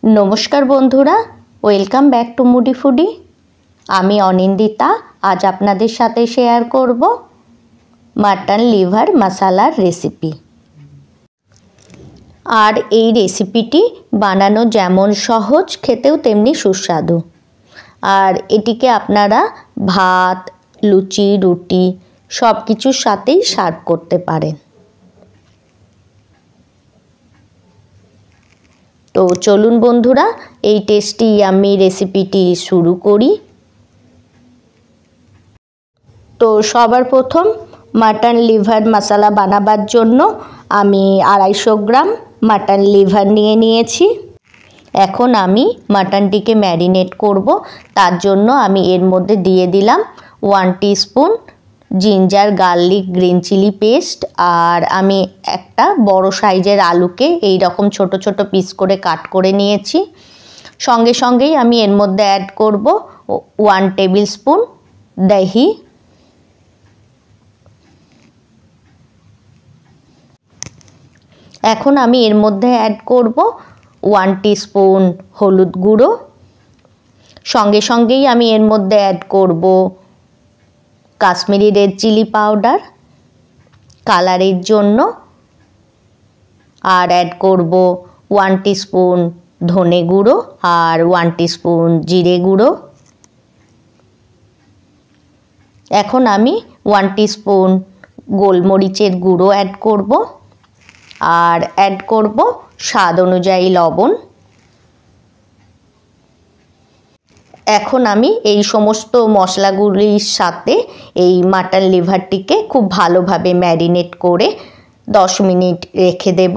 नमस्कार बंधुरा welcome back to मुडी फूडी। आमी अनिंदिता आज आपनादेर साथे शेयर करब मटन लिभार मसालार रेसिपि। और এই রেসিপিটি বানানো যেমন সহজ খেতেও তেমনি সুস্বাদু। আর এটিকে আপনারা ভাত লুচি রুটি সব কিছুর সাথেই সার্ভ করতে পারেন। तो चलुन बंधुरा এই টেস্টি ইয়াম্মি রেসিপিটি শুরু করি। तो সবার প্রথম মাটন লিভার মশলা বানাবার জন্য আমি 250 গ্রাম মাটন লিভার নিয়ে নিয়েছি। এখন আমি মাটনটিকে ম্যারিনেট করব। তার জন্য আমি এর মধ্যে দিয়ে দিলাম 1 teaspoon ginger garlic green chilli paste और आमी एकटा बड़ो साइजेर आलूके एई रकम छोटो छोटो पिस करे काट करे निएछि। संगे संगेई आमी एर मध्य ऐड करब 1 टेबिल स्पून दही। एखन आमी एर मध्य ऐड करब 1 टीस्पुन हलुद गुड़ो। संगे संगेई आमी एर मध्य ऐड करब काश्मीरी रेड चिली पाउडार कालारेर जोन्नो और ऐड करब 1 टीस्पुन धने गुड़ो और 1 टीस्पुन जिरे गुड़ो। एखन आमी 1 टीस्पुन गोलमरिचेर गुड़ो ऐड करब और ऐड करब स्वाद अनुयायी लवण। এখন আমি এই সমস্ত মশলাগুলির সাথে এই মাটন লিভারটিকে খুব ভালোভাবে ম্যারিনেট করে 10 মিনিট রেখে দেব।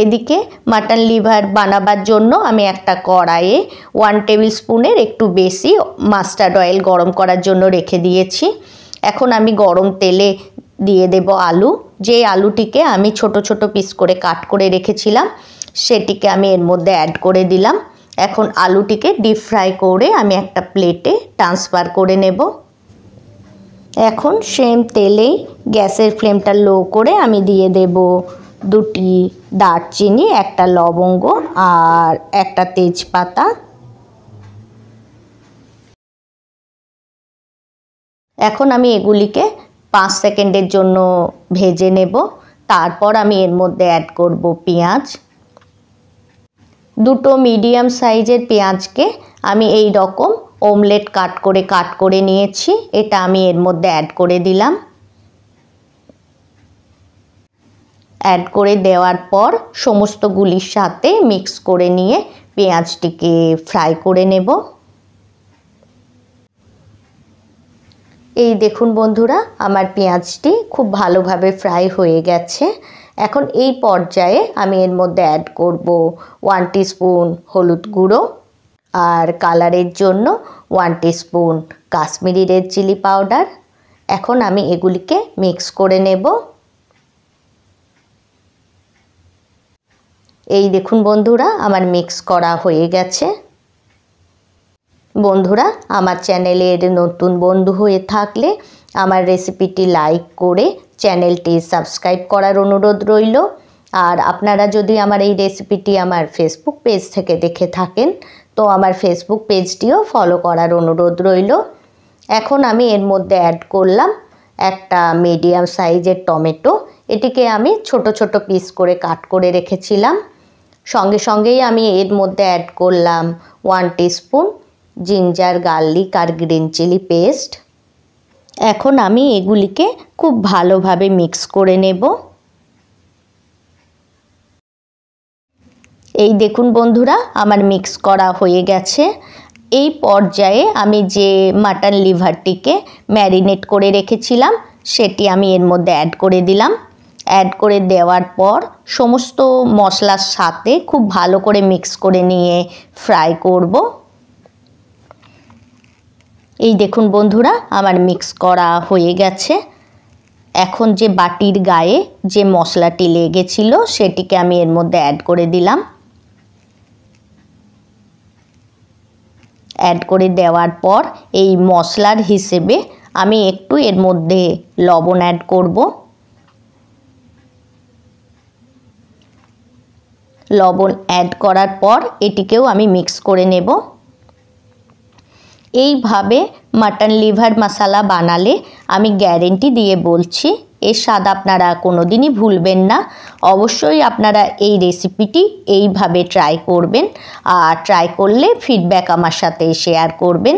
এদিকে মাটন লিভার বানাবার জন্য আমি একটা কড়াইয়ে 1 টেবিল স্পুনের একটু বেশি মাস্টার্ড অয়েল গরম করার জন্য রেখে দিয়েছি। এখন আমি গরম তেলে দিয়ে দেব আলু। যে আলুটিকে আমি ছোট ছোট পিস করে কাট করে রেখেছিলাম সেটিকে আমি এর মধ্যে অ্যাড করে দিলাম। এখন আলুটিকে ডিপ ফ্রাই করে আমি একটা প্লেটে ট্রান্সফার করে নেব। এখন সেম তেলেই গ্যাসের ফ্লেমটা লো করে আমি দিয়ে দেব 2টি দারচিনি একটা লবঙ্গ আর একটা তেজপাতা। এখন আমি এগুলিকে 5 সেকেন্ডের জন্য ভেজে নেব। তারপর আমি এর মধ্যে অ্যাড করব পেঁয়াজ। দুটো মিডিয়াম সাইজের পেঁয়াজকে আমি এই রকম অমলেট কাট করে নিয়েছি। এটা আমি এর মধ্যে অ্যাড করে দিলাম। অ্যাড করে দেওয়ার পর সমস্তগুলির সাথে মিক্স করে নিয়ে পেঁয়াজটিকে ফ্রাই করে নেব। এই দেখুন বন্ধুরা আমার পেঁয়াজটি খুব ভালোভাবে ফ্রাই হয়ে গেছে। এখন এই পর্যায়ে আমি এর মধ্যে অ্যাড করব 1 টিস্পুন হলুদ গুঁড়ো আর কালারের জন্য 1 teaspoon Kashmiri red chilli powder. এখন আমি এগুলিকে মিক্স করে নেব। এই দেখুন বন্ধুরা আমার মিক্স করা হয়ে গেছে। বন্ধুরা আমার চ্যানেলের নতুন বন্ধু হয়ে থাকলে আমার রেসিপিটি লাইক করে চ্যানেলটি সাবস্ক্রাইব করার অনুরোধ রইল। আর আপনারা যদি আমার এই রেসিপিটি আমার ফেসবুক পেজ থেকে দেখে থাকেন তো আমার ফেসবুক পেজটিও ফলো করার অনুরোধ রইল। এখন আমি এর মধ্যে অ্যাড করলাম একটা মিডিয়াম সাইজের টমেটো। এটিকে আমি ছোট ছোট পিস করে কাট করে রেখেছিলাম। সঙ্গে সঙ্গেই আমি এর মধ্যে অ্যাড করলাম 1 টিস্পুন জিঞ্জার গার্লিক আর গ্রিন চিলি পেস্ট। এখন আমি এগুলিকে খুব ভালোভাবে মিক্স করে নেব। এই দেখুন বন্ধুরা আমার মিক্স করা হয়ে গেছে। এই পর্যায়ে আমি যে মাটন লিভারটিকে ম্যারিনেট করে রেখেছিলাম সেটি আমি এর মধ্যে অ্যাড করে দিলাম। অ্যাড করে দেওয়ার পর সমস্ত মশলার সাথে খুব ভালো করে মিক্স করে নিয়ে ফ্রাই করব। এই দেখুন বন্ধুরা আমার মিক্স করা হয়ে গেছে। এখন যে বাটির গায়ে যে মশলাটি লেগেছিল সেটিকে আমি এর মধ্যে অ্যাড করে দিলাম। অ্যাড করে দেওয়ার পর এই মশলার হিসেবে আমি একটু এর মধ্যে লবণ অ্যাড করব। লবণ অ্যাড করার পর এটিকেও আমি মিক্স করে নেব। এইভাবে মাটন লিভার মশলা বানালে আমি গ্যারেন্টি দিয়ে বলছি এর স্বাদ আপনারা কোনোদিনই ভুলবেন না। অবশ্যই আপনারা এই রেসিপিটি এইভাবে ট্রাই করবেন, আর ট্রাই করলে ফিডব্যাক আমার সাথে শেয়ার করবেন।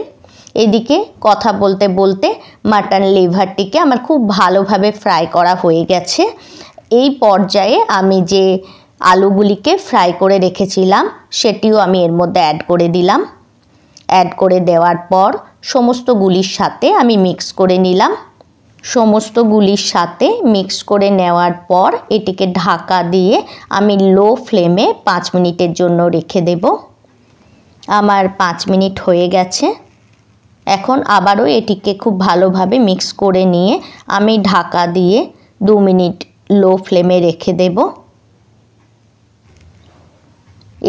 এদিকে কথা বলতে বলতে মাটন লিভারটিকে আমার খুব ভালোভাবে ফ্রাই করা হয়ে গেছে। এই পর্যায়ে আমি যে আলুগুলিকে ফ্রাই করে রেখেছিলাম সেটিও আমি এর মধ্যে অ্যাড করে দিলাম। অ্যাড করে দেওয়ার পর সমস্তগুলির সাথে আমি মিক্স করে নিলাম। সমস্তগুলির সাথে মিক্স করে নেওয়ার পর এটিকে ঢাকা দিয়ে আমি লো ফ্লেমে 5 মিনিটের জন্য রেখে দেব। আমার 5 মিনিট হয়ে গেছে। এখন আবারও এটিকে খুব ভালোভাবে মিক্স করে নিয়ে আমি ঢাকা দিয়ে 2 মিনিট লো ফ্লেমে রেখে দেব।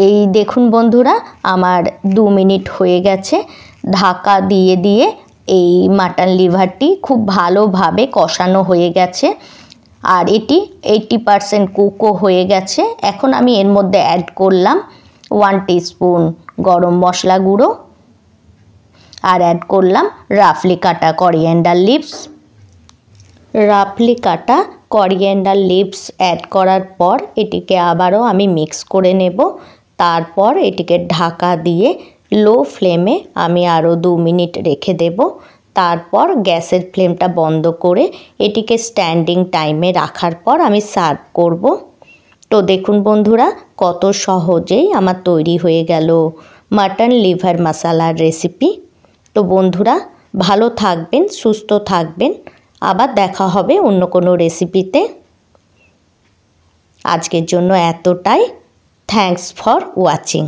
এই দেখুন বন্ধুরা, আমার 2 মিনিট হয়ে গেছে। ঢাকা দিয়ে দিয়ে এই মাটন লিভারটি খুব ভালোভাবে কষানো হয়ে গেছে, আর এটি 80% কুকও হয়ে গেছে। এখন আমি এর মধ্যে অ্যাড করলাম 1 টিস্পুন গরম মশলা গুঁড়ো, আর অ্যাড করলাম রাফলি কাটা করিয়েন্ডার লিভস। রাফলি কাটা করিয়েন্ডার লিভস অ্যাড করার পর এটিকে আবারও আমি মিক্স করে নেব। তারপর এটিকে ঢাকা দিয়ে লো ফ্লেমে আমি আরও 2 মিনিট রেখে দেব। তারপর গ্যাসের ফ্লেমটা বন্ধ করে এটিকে স্ট্যান্ডিং টাইমে রাখার পর আমি সার্ভ করব। তো দেখুন বন্ধুরা, কত সহজেই আমার তৈরি হয়ে গেল মাটন লিভার মশলার রেসিপি। তো বন্ধুরা, ভালো থাকবেন, সুস্থ থাকবেন। আবার দেখা হবে অন্য কোনো রেসিপিতে। আজকের জন্য এতটাই। Thanks for watching.